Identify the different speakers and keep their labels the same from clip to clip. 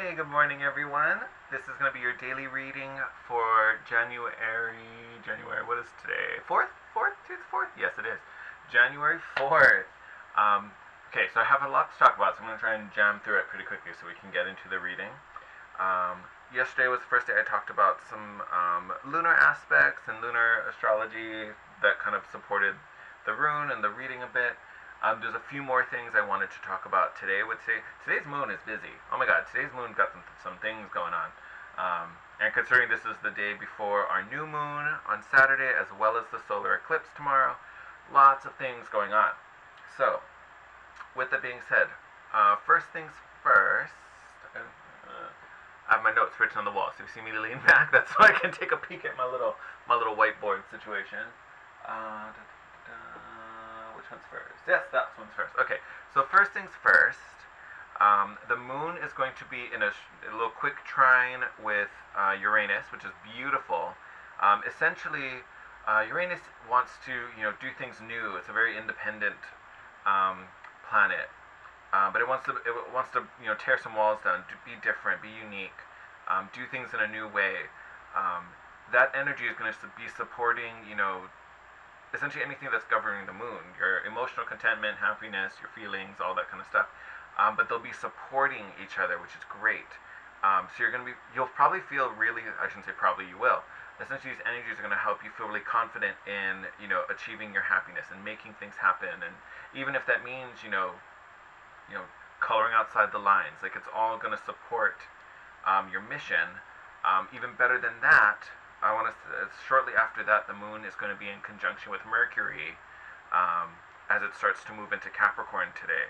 Speaker 1: Hey, good morning, everyone. This is going to be your daily reading for what is today? 4th? 4th? Today's 4th? Yes, it is. January 4th. Okay, so I have a lot to talk about, so I'm going to try and jam through it pretty quickly so we can get into the reading. Yesterday was the first day I talked about some lunar aspects and lunar astrology that kind of supported the rune and the reading a bit. There's a few more things I wanted to talk about today. I would say today's moon is busy. Oh my god, today's moon got some things going on. And considering this is the day before our new moon on Saturday, as well as the solar eclipse tomorrow, lots of things going on. So, with that being said, first things first. I have my notes written on the wall, so you see me lean back. That's so I can take a peek at my little whiteboard situation. Which one's first? Yes, that one's first. Okay, so first things first. The moon is going to be in a little quick trine with Uranus, which is beautiful. Essentially, Uranus wants to do things new. It's a very independent planet, but it wants to tear some walls down, be different, be unique, do things in a new way. That energy is going to be supporting essentially anything that's governing the moon, your emotional contentment, happiness, your feelings, all that kind of stuff. But they'll be supporting each other, which is great. So you'll probably feel really, I shouldn't say probably, you will. Essentially, these energies are going to help you feel really confident in, achieving your happiness and making things happen. And even if that means, coloring outside the lines, like it's all going to support your mission. Even better than that, shortly after that, the moon is going to be in conjunction with Mercury as it starts to move into Capricorn today.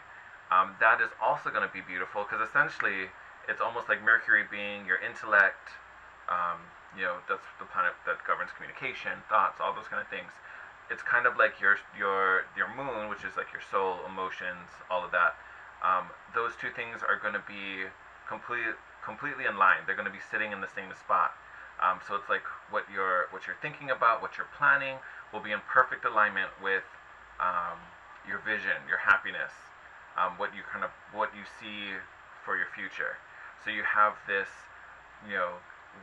Speaker 1: That is also going to be beautiful because essentially it's almost like Mercury being your intellect. That's the planet that governs communication, thoughts, all those kind of things. It's kind of like your moon, which is like your soul, emotions, all of that. Those two things are going to be completely in line. They're going to be sitting in the same spot. So it's like what you're thinking about, what you're planning, will be in perfect alignment with your vision, your happiness, what you see for your future. So you have this,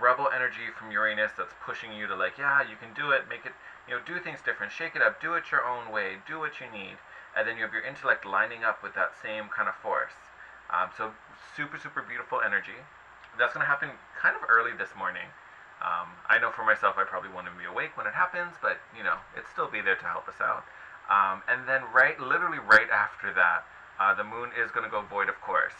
Speaker 1: rebel energy from Uranus that's pushing you to yeah, you can do it, make it, do things different, shake it up, do it your own way, do what you need, and then you have your intellect lining up with that same kind of force. So super, super beautiful energy. That's going to happen kind of early this morning. I know for myself I probably won't even be awake when it happens, but it'll still be there to help us out. And then literally right after that, the moon is going to go void, of course.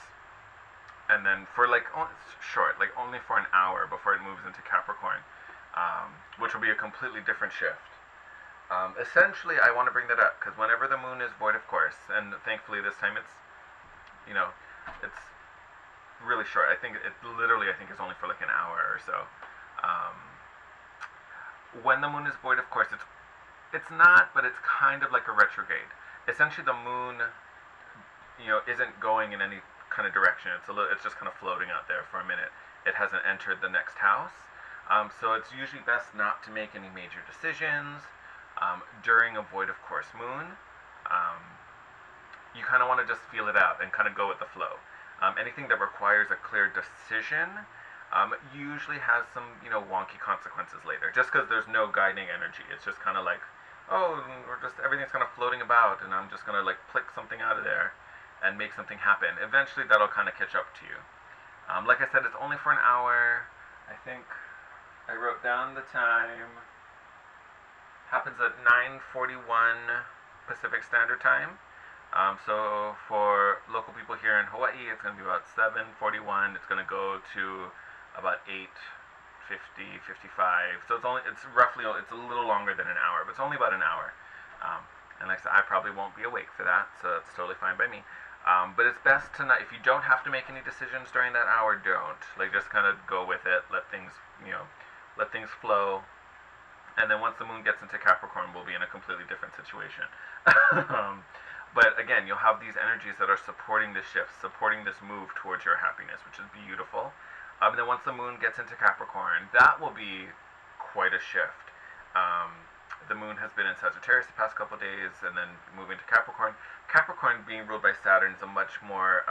Speaker 1: And then for only for an hour before it moves into Capricorn, which will be a completely different shift. Essentially, I want to bring that up because whenever the moon is void, of course, and thankfully this time it's really short. I think it's only for an hour or so. When the moon is void, of course, it's not, but it's kind of like a retrograde. Essentially, the moon, isn't going in any kind of direction. It's just kind of floating out there for a minute. It hasn't entered the next house, so it's usually best not to make any major decisions during a void, of course, moon. You kind of want to just feel it out and kind of go with the flow. Anything that requires a clear decision usually has some, wonky consequences later. Just because there's no guiding energy, it's just kind of like, oh, everything's kind of floating about, and I'm just gonna pluck something out of there and make something happen. Eventually, that'll kind of catch up to you. Like I said, it's only for an hour. I think I wrote down the time. Happens at 9:41 Pacific Standard Time. So for local people here in Hawaii, it's going to be about 7:41. It's going to go to about 8:50, 55. So it's a little longer than an hour, but it's only about an hour. And like I said, I probably won't be awake for that, so it's totally fine by me. But it's best to not, if you don't have to make any decisions during that hour, don't. Just kind of go with it, let things flow. And then once the moon gets into Capricorn, we'll be in a completely different situation. But again, you'll have these energies that are supporting this shift, supporting this move towards your happiness, which is beautiful. And then once the moon gets into Capricorn, that will be quite a shift. The moon has been in Sagittarius the past couple of days, and then moving to Capricorn. Capricorn, being ruled by Saturn, is a much more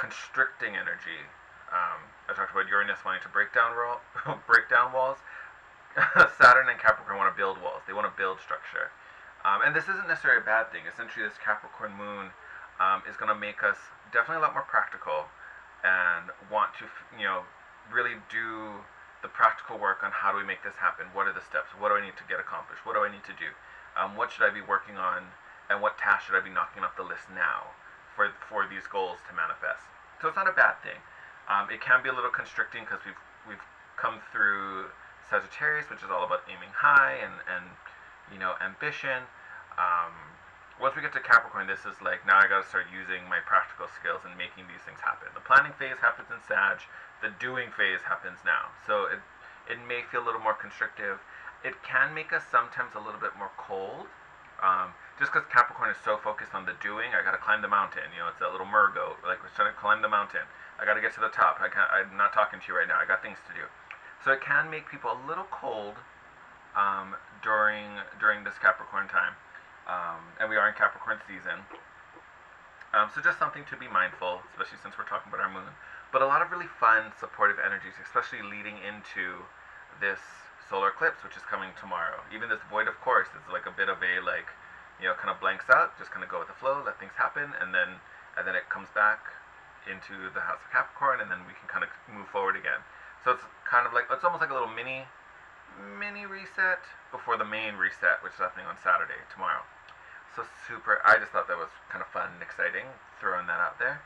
Speaker 1: constricting energy. I talked about Uranus wanting to break down break down walls. Saturn and Capricorn want to build walls. They want to build structure. And this isn't necessarily a bad thing. Essentially, this Capricorn moon is going to make us definitely a lot more practical and want to, really do the practical work on how do we make this happen. What are the steps? What do I need to get accomplished? What do I need to do? What should I be working on? And what tasks should I be knocking off the list now for these goals to manifest? So it's not a bad thing. It can be a little constricting because we've come through Sagittarius, which is all about aiming high and ambition. Once we get to Capricorn, this is like, now I got to start using my practical skills and making these things happen. The planning phase happens in Sag. The doing phase happens now. So it may feel a little more constrictive. It can make us sometimes a little bit more cold. Just because Capricorn is so focused on the doing, I got to climb the mountain. It's that little mergoat, like we're trying to climb the mountain. I got to get to the top. I'm not talking to you right now. I got things to do. So it can make people a little cold during this Capricorn time. And we are in Capricorn season. So just something to be mindful, especially since we're talking about our moon. But a lot of really fun, supportive energies, especially leading into this solar eclipse, which is coming tomorrow. Even this void of course is like a bit of a kind of blanks out, just kind of go with the flow, let things happen, and then it comes back into the house of Capricorn, and then we can kind of move forward again. So it's kind of like, it's almost like a little mini reset before the main reset, which is happening on Saturday, tomorrow. So super, I just thought that was kind of fun and exciting, throwing that out there.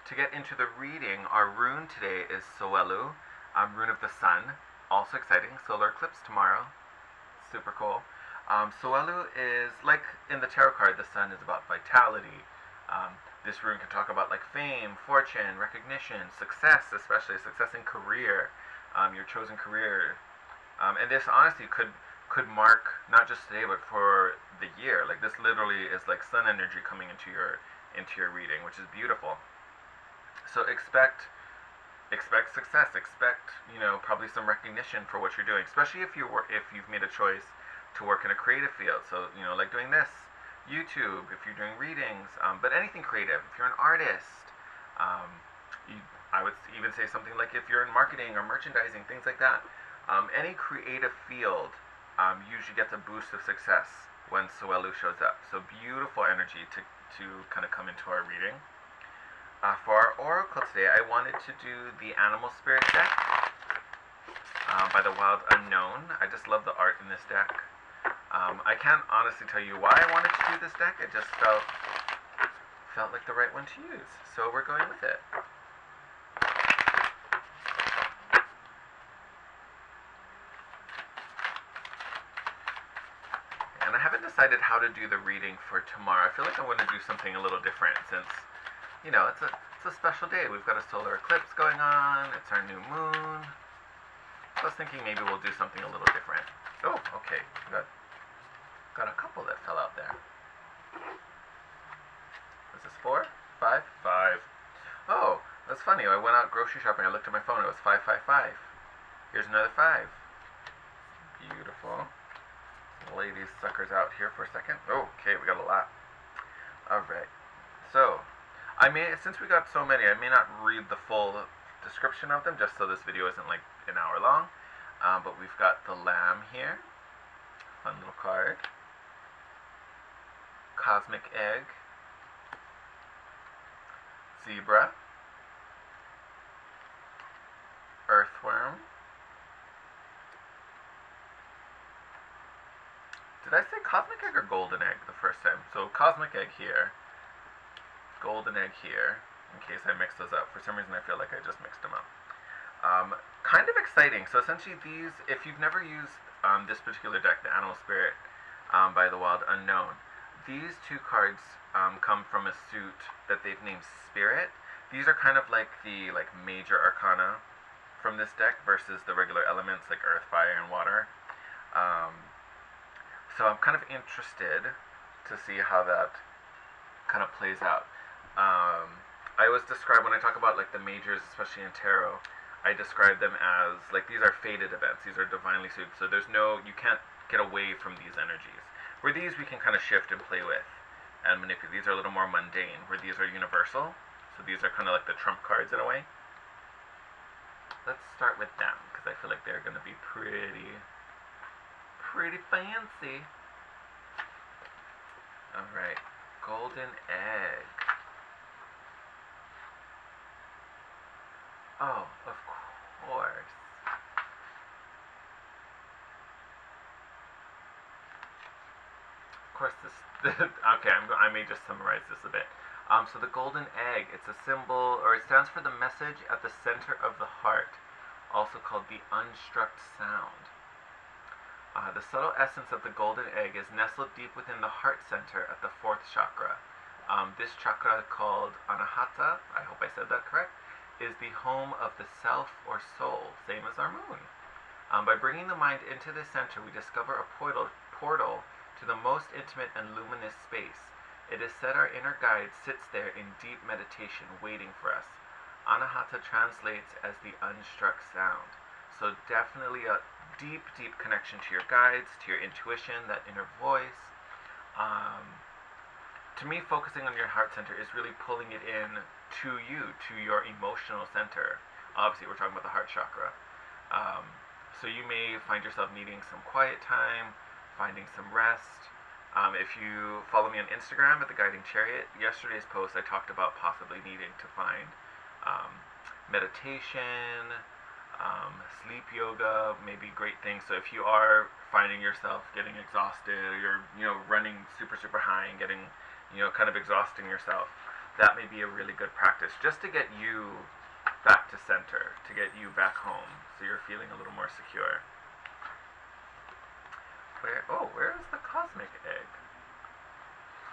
Speaker 1: To get into the reading, our rune today is Soelu, rune of the sun. Also exciting, solar eclipse tomorrow. Super cool. Soelu is, like in the tarot card, the sun is about vitality. This rune can talk about like fame, fortune, recognition, success, especially success in career, your chosen career. And this honestly could mark not just today but for the year. Like this literally is like sun energy coming into your reading, which is beautiful. So expect success. Expect probably some recognition for what you're doing, especially if you've made a choice to work in a creative field. So like doing this, YouTube, if you're doing readings, but anything creative. If you're an artist, I would even say something like if you're in marketing or merchandising, things like that. Any creative field usually gets a boost of success when Soelu shows up. So beautiful energy to kind of come into our reading. For our oracle today, I wanted to do the Animal Spirit deck by the Wild Unknown. I just love the art in this deck. I can't honestly tell you why I wanted to do this deck. It just felt like the right one to use. So we're going with it. And I haven't decided how to do the reading for tomorrow. I feel like I want to do something a little different since it's a special day. We've got a solar eclipse going on. It's our new moon. So I was thinking maybe we'll do something a little different. Oh, okay. Got a couple that fell out there. Is this 4? 5? 5. Oh, that's funny. I went out grocery shopping. I looked at my phone. It was 555. Here's another 5. Beautiful. Lay these suckers out here for a second. Oh, okay, we got a lot. Alright. So, since we got so many, I may not read the full description of them, just so this video isn't like an hour long. But we've got the lamb here. Fun little card. Cosmic egg. Zebra. Earthworm. Did I say cosmic egg or golden egg the first time? So cosmic egg here. Golden egg here, in case I mix those up. For some reason I feel like I just mixed them up. Kind of exciting. So essentially these, if you've never used this particular deck, the Animal Spirit by the Wild Unknown, these two cards come from a suit that they've named Spirit. These are kind of like the major arcana from this deck versus the regular elements like earth, fire, and water. So I'm kind of interested to see how that kind of plays out. I always describe, when I talk about like the majors, especially in tarot, I describe them as like these are fated events. These are divinely suited. So you can't get away from these energies. Where these we can kind of shift and play with and manipulate. These are a little more mundane. Where these are universal. So these are kind of like the trump cards in a way. Let's start with them, because I feel like they're going to be pretty fancy. Alright, golden egg. Oh, of course. Of course, this. Okay, I may just summarize this a bit. So the golden egg, it's a symbol, or it stands for the message at the center of the heart, also called the unstruck sound. The subtle essence of the golden egg is nestled deep within the heart center at the fourth chakra. This chakra, called Anahata, I hope I said that correct, is the home of the self or soul, same as our moon. By bringing the mind into the center, we discover a portal to the most intimate and luminous space. It is said our inner guide sits there in deep meditation, waiting for us. Anahata translates as the unstruck sound. So definitely a deep connection to your guides, to your intuition, that inner voice. To me, focusing on your heart center is really pulling it in to you, to your emotional center. Obviously, we're talking about the heart chakra. So you may find yourself needing some quiet time, finding some rest. If you follow me on Instagram at The Guiding Chariot, yesterday's post I talked about possibly needing to find meditation, sleep yoga, maybe great things. So if you are finding yourself getting exhausted, or you're running super high and getting kind of exhausting yourself, that may be a really good practice just to get you back to center, to get you back home, so you're feeling a little more secure. Where is the cosmic egg?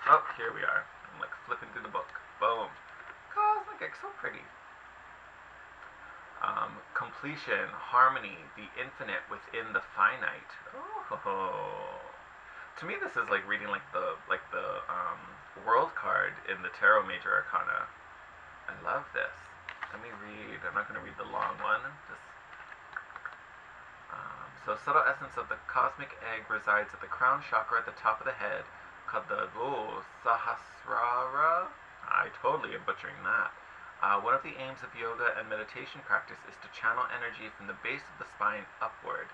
Speaker 1: Oh, here we are. I'm like flipping through the book. Boom. Cosmic egg, so pretty. Completion, harmony, the infinite within the finite. Oh. To me, this is like reading like the world card in the Tarot Major Arcana. I love this. Let me read. I'm not going to read the long one. So, subtle essence of the cosmic egg resides at the crown chakra at the top of the head, called the Sahasrara. I totally am butchering that. One of the aims of yoga and meditation practice is to channel energy from the base of the spine upward.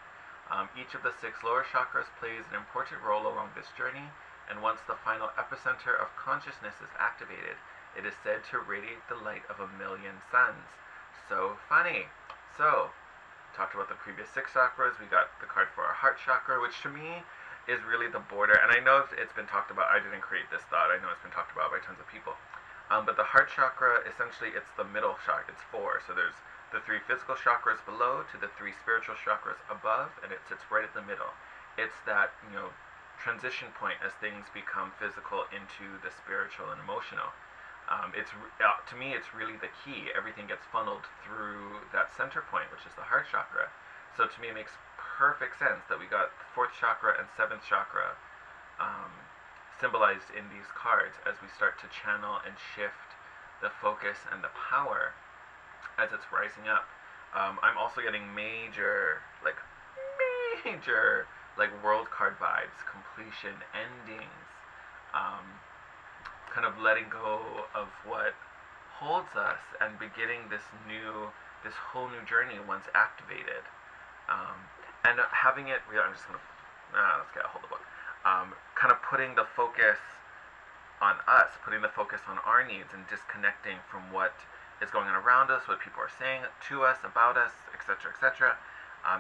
Speaker 1: Each of the 6 lower chakras plays an important role along this journey, and once the final epicenter of consciousness is activated, it is said to radiate the light of 1,000,000 suns. So funny. So, talked about the previous 6 chakras. We got the card for our heart chakra, which to me is really the border. And I know it's been talked about. I didn't create this thought. I know it's been talked about by tons of people. But the heart chakra, essentially, it's the middle chakra. It's 4. So there's the 3 physical chakras below to the 3 spiritual chakras above, and it sits right at the middle. It's that, transition point as things become physical into the spiritual and emotional. To me, it's really the key. Everything gets funneled through that center point, which is the heart chakra. So to me, it makes perfect sense that we got 4th chakra and 7th chakra symbolized in these cards as we start to channel and shift the focus and the power as it's rising up. I'm also getting major world card vibes, completion, endings, kind of letting go of what holds us and beginning this whole new journey once activated. And having it, I'm just gonna, let's get a hold of the book. Kind of putting the focus on us, putting the focus on our needs, and disconnecting from what is going on around us, what people are saying to us, about us, etc., etc.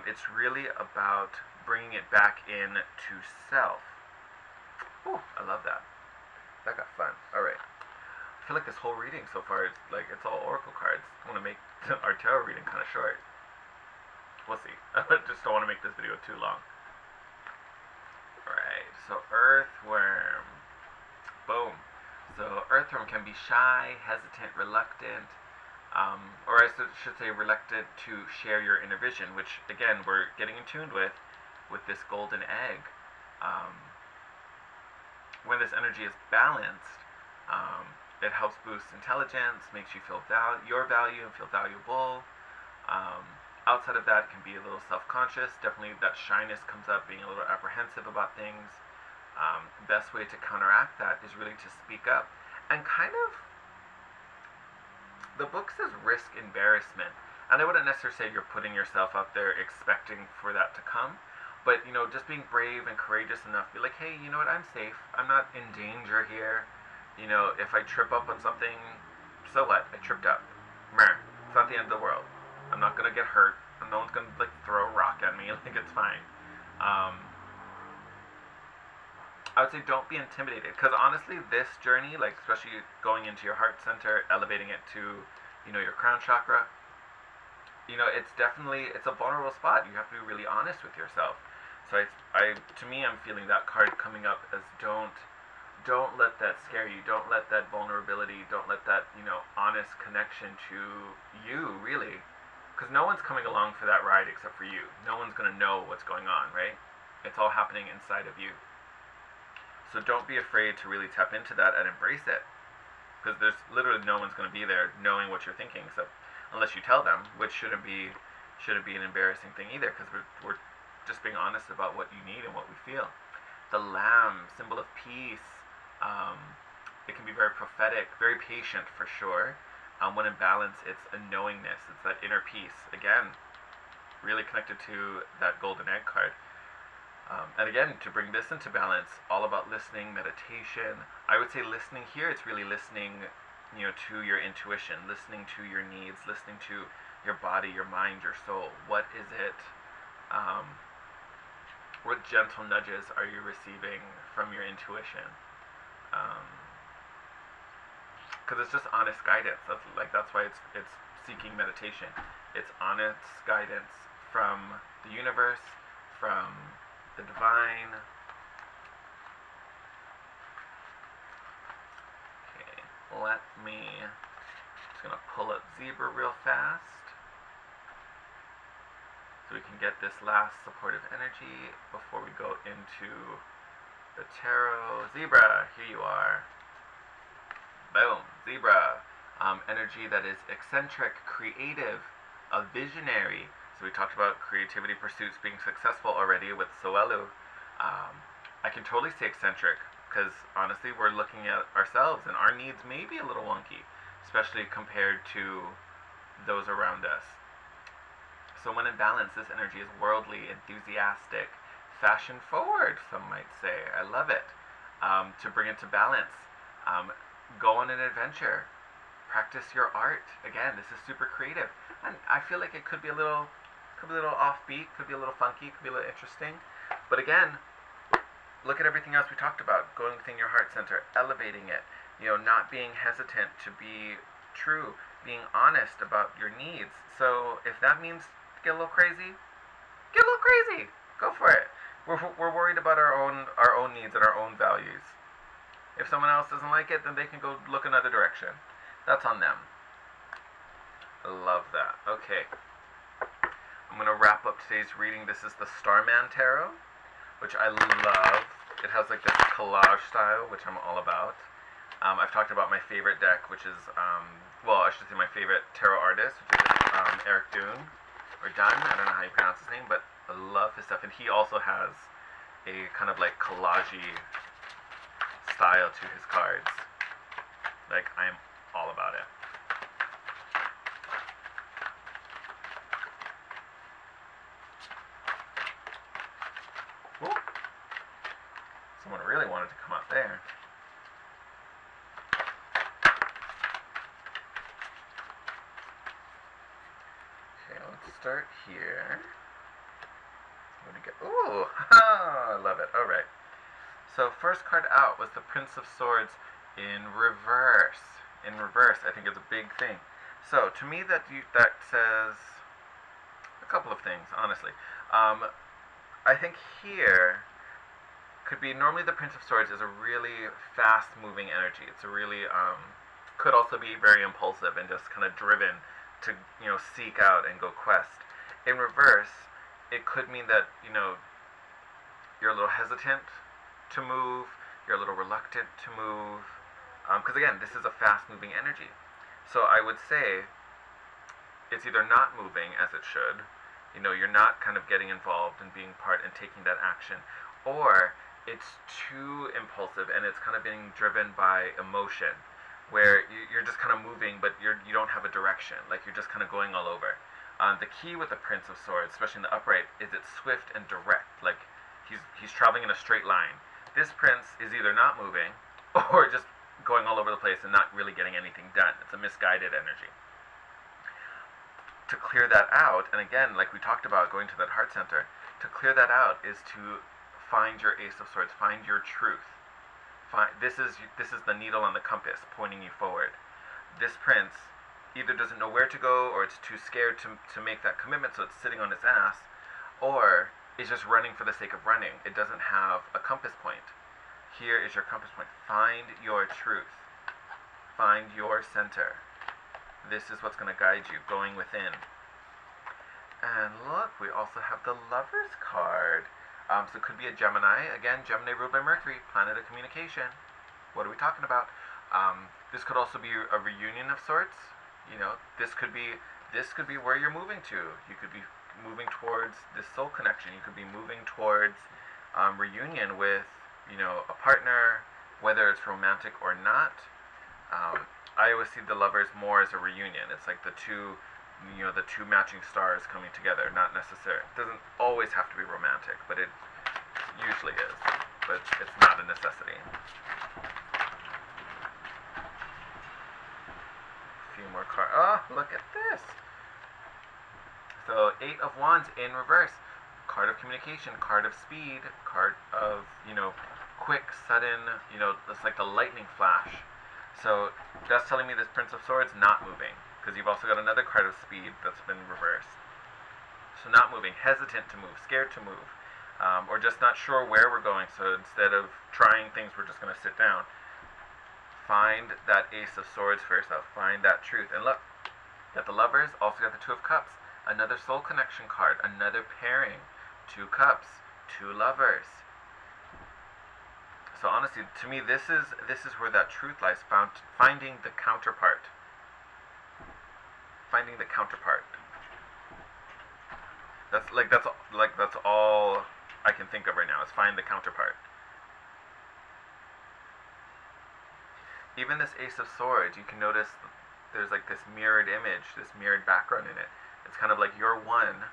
Speaker 1: It's really about bringing it back in to self. Ooh, I love that. That got fun. All right. I feel like this whole reading so far is it's all oracle cards. I want to make our tarot reading kind of short. We'll see. I just don't want to make this video too long. Alright, so earthworm. Boom. So earthworm can be shy, hesitant, reluctant, or I should say reluctant to share your inner vision, which again we're getting in tune with this golden egg. When this energy is balanced, it helps boost intelligence, makes you feel your value and feel valuable. Outside of that, it can be a little self-conscious. Definitely that shyness comes up, being a little apprehensive about things. Best way to counteract that is really to speak up and kind of the book says risk embarrassment, and I wouldn't necessarily say you're putting yourself out there expecting for that to come, but you know, just being brave and courageous enough to be like, hey, you know what, I'm safe, I'm not in danger here. You know, if I trip up on something, so what? I tripped up. Meh. It's not the end of the world. I'm not gonna get hurt. No one's gonna like throw a rock at me. I think it's fine. I would say don't be intimidated, because honestly, this journey, like especially going into your heart center, elevating it to, you know, your crown chakra, you know, it's a vulnerable spot. You have to be really honest with yourself. So to me, I'm feeling that card coming up as don't let that scare you. Don't let that vulnerability. Don't let that, you know, honest connection to you, really, because no one's coming along for that ride except for you. No one's gonna know what's going on, right? It's all happening inside of you. So don't be afraid to really tap into that and embrace it, because there's literally no one's going to be there knowing what you're thinking, so unless you tell them, which shouldn't be an embarrassing thing either, because we're just being honest about what you need and what we feel. The lamb, symbol of peace. It can be very prophetic, very patient for sure. When in balance, it's a knowingness. It's that inner peace. Again, really connected to that golden egg card. And again, to bring this into balance, all about listening, meditation. I would say listening here, it's really listening, you know, to your intuition, listening to your needs, listening to your body, your mind, your soul. What is it? What gentle nudges are you receiving from your intuition? Because it's just honest guidance. That's why it's seeking meditation. It's honest guidance from the universe, from the divine. Okay, just gonna pull up Zebra real fast so we can get this last supportive energy before we go into the tarot. Zebra, here you are. Boom, Zebra. Energy that is eccentric, creative, a visionary. So we talked about creativity pursuits being successful already with Soelu. I can totally say eccentric, because honestly, we're looking at ourselves and our needs may be a little wonky, especially compared to those around us. So when in balance, this energy is worldly, enthusiastic, fashion forward, some might say. I love it. To bring it to balance, go on an adventure, practice your art. Again, this is super creative, and I feel like it could be a little offbeat, could be a little funky, could be a little interesting. But again, look at everything else we talked about. Going within your heart center, elevating it, you know, not being hesitant to be true, being honest about your needs. So if that means get a little crazy, get a little crazy. Go for it. We're worried about our own needs and our own values. If someone else doesn't like it, then they can go look another direction. That's on them. I love that. Okay. I'm going to wrap up today's reading. This is the Starman Tarot, which I love. It has like this collage style, which I'm all about. I've talked about my favorite deck, which is, well, I should say my favorite tarot artist, which is Eric Dunn, or Dunn, I don't know how you pronounce his name, but I love his stuff. And he also has a kind of like collage-y style to his cards. Like, I'm all about it. Ooh. Someone really wanted to come up there. Okay, let's start here. What do we get? Ooh, I love it. All right. So first card out was the Prince of Swords in reverse. In reverse, I think is a big thing. So to me, that says a couple of things, honestly. I think here could be, normally the Prince of Swords is a really fast-moving energy. It's a really, could also be very impulsive and just kind of driven to, you know, seek out and go quest. In reverse, it could mean that, you know, you're a little hesitant to move, you're a little reluctant to move, because again, this is a fast-moving energy. So I would say it's either not moving as it should, you know, you're not kind of getting involved and being part and taking that action, or it's too impulsive and it's kind of being driven by emotion. where you're just kind of moving, but you don't have a direction. Like you're just kind of going all over. The key with the Prince of Swords, especially in the upright, is it's swift and direct. Like he's traveling in a straight line. This prince is either not moving or just going all over the place and not really getting anything done. It's a misguided energy. To clear that out, and again, like we talked about, going to that heart center, to clear that out is to find your Ace of Swords, find your truth. This is the needle on the compass pointing you forward. This prince either doesn't know where to go, or it's too scared to make that commitment, so it's sitting on its ass, or is just running for the sake of running. It doesn't have a compass point. Here is your compass point. Find your truth. Find your center. This is what's going to guide you, going within. And look, we also have the Lover's card. So it could be a Gemini. Again, Gemini ruled by Mercury, planet of communication. What are we talking about? This could also be a reunion of sorts. You know, this could be where you're moving to. You could be moving towards this soul connection. You could be moving towards reunion with, you know, a partner, whether it's romantic or not. I always see the Lovers more as a reunion. It's like the two matching stars coming together. Not necessary. It doesn't always have to be romantic, but it usually is. But it's not a necessity. Few more cards. Oh, look at this. So 8 of Wands in reverse. Card of communication, card of speed, card of, you know, quick, sudden, you know, it's like the lightning flash. So that's telling me this Prince of Swords not moving, because you've also got another card of speed that's been reversed. So not moving, hesitant to move, scared to move, or just not sure where we're going. So instead of trying things, we're just going to sit down. Find that Ace of Swords for yourself. Find that truth. And look, got the Lovers, also got the Two of Cups. Another soul connection card, another pairing. 2 cups, 2 lovers. So honestly, to me, this is where that truth lies. Finding the counterpart. Finding the counterpart. That's all I can think of right now is find the counterpart. Even this Ace of Swords, you can notice there's like this mirrored image, this mirrored background in it. It's kind of like you're one,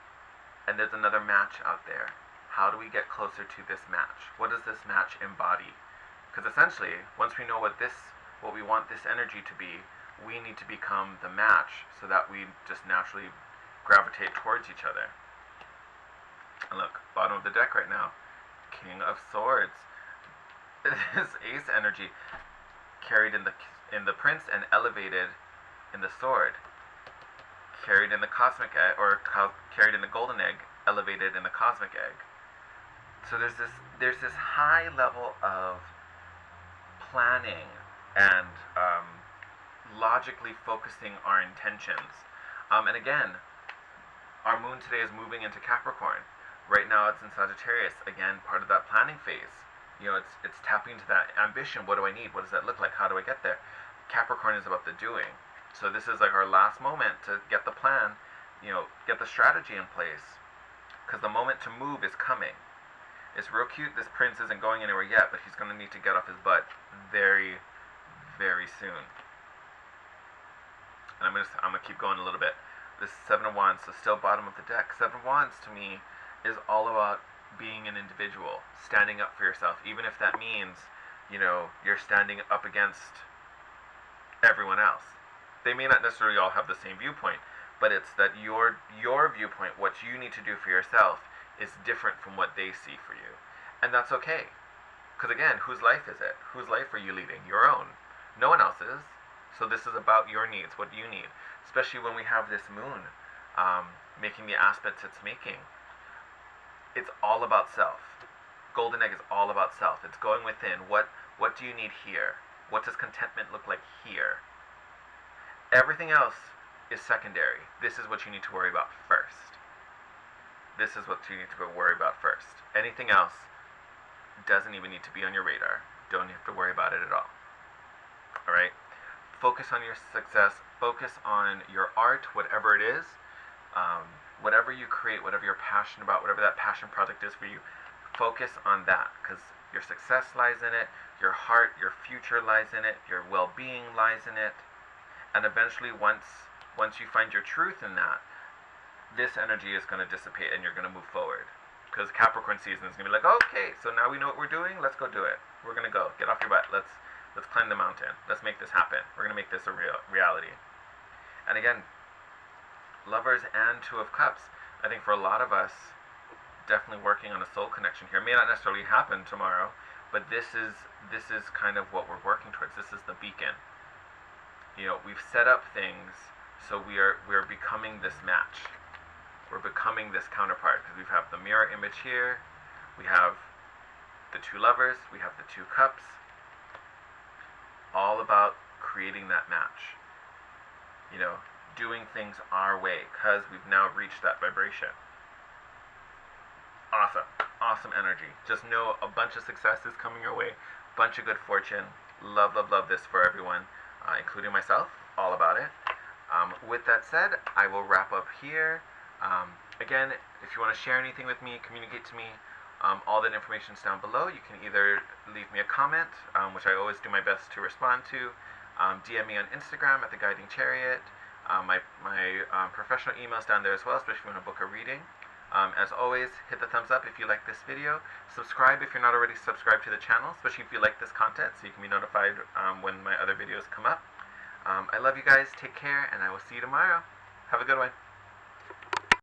Speaker 1: and there's another match out there. How do we get closer to this match? What does this match embody? Because essentially, once we know what we want this energy to be, we need to become the match so that we just naturally gravitate towards each other. And look, bottom of the deck right now, King of Swords. This Ace energy carried in the Prince and elevated in the Sword. Carried in the Cosmic Egg, or carried in the Golden Egg, elevated in the Cosmic Egg. So there's this high level of planning and logically focusing our intentions. And again, our moon today is moving into Capricorn. Right now it's in Sagittarius. Again, part of that planning phase. You know, it's tapping into that ambition. What do I need? What does that look like? How do I get there? Capricorn is about the doing. So this is like our last moment to get the plan, you know, get the strategy in place. Because the moment to move is coming. It's real cute. This prince isn't going anywhere yet, but he's going to need to get off his butt very, very soon. And I'm gonna keep going a little bit. This 7 of Wands, so still bottom of the deck. 7 of Wands to me is all about being an individual, standing up for yourself, even if that means, you know, you're standing up against everyone else. They may not necessarily all have the same viewpoint, but it's that your viewpoint, what you need to do for yourself, is different from what they see for you. And that's okay. Because again, whose life is it? Whose life are you leading? Your own. No one else's. So this is about your needs. What do you need? Especially when we have this moon making the aspects it's making. It's all about self. Golden Egg is all about self. It's going within. What do you need here? What does contentment look like here? Everything else is secondary. This is what you need to worry about first. This is what you need to worry about first. Anything else doesn't even need to be on your radar. Don't have to worry about it at all. Alright? Focus on your success. Focus on your art, whatever it is. Whatever you create, whatever you're passionate about, whatever that passion project is for you, focus on that. Because Your success lies in it. Your heart, your future lies in it. Your well-being lies in it. And eventually, once you find your truth in that, this energy is going to dissipate and you're going to move forward. Because Capricorn season is going to be like, okay, so now we know what we're doing. Let's go do it. We're going to go. Get off your butt. Let's climb the mountain. Let's make this happen. We're going to make this a reality. And again, Lovers and Two of Cups. I think for a lot of us, definitely working on a soul connection here. It may not necessarily happen tomorrow, but this is kind of what we're working towards. This is the beacon. You know, we've set up things so we're becoming this match. We're becoming this counterpart, because we have the mirror image here, we have the two lovers, we have the two cups, all about creating that match. You know, doing things our way, because we've now reached that vibration. Awesome. Awesome energy. Just know a bunch of success is coming your way, bunch of good fortune. Love, love, love this for everyone, including myself. All about it. With that said, I will wrap up here. Again, if you want to share anything with me, communicate to me, all that information is down below. You can either leave me a comment, which I always do my best to respond to, DM me on Instagram at The Guiding Chariot. My professional email is down there as well, especially if you want to book a reading. As always, hit the thumbs up if you like this video. Subscribe if you're not already subscribed to the channel, especially if you like this content, so you can be notified when my other videos come up. I love you guys. Take care, and I will see you tomorrow. Have a good one.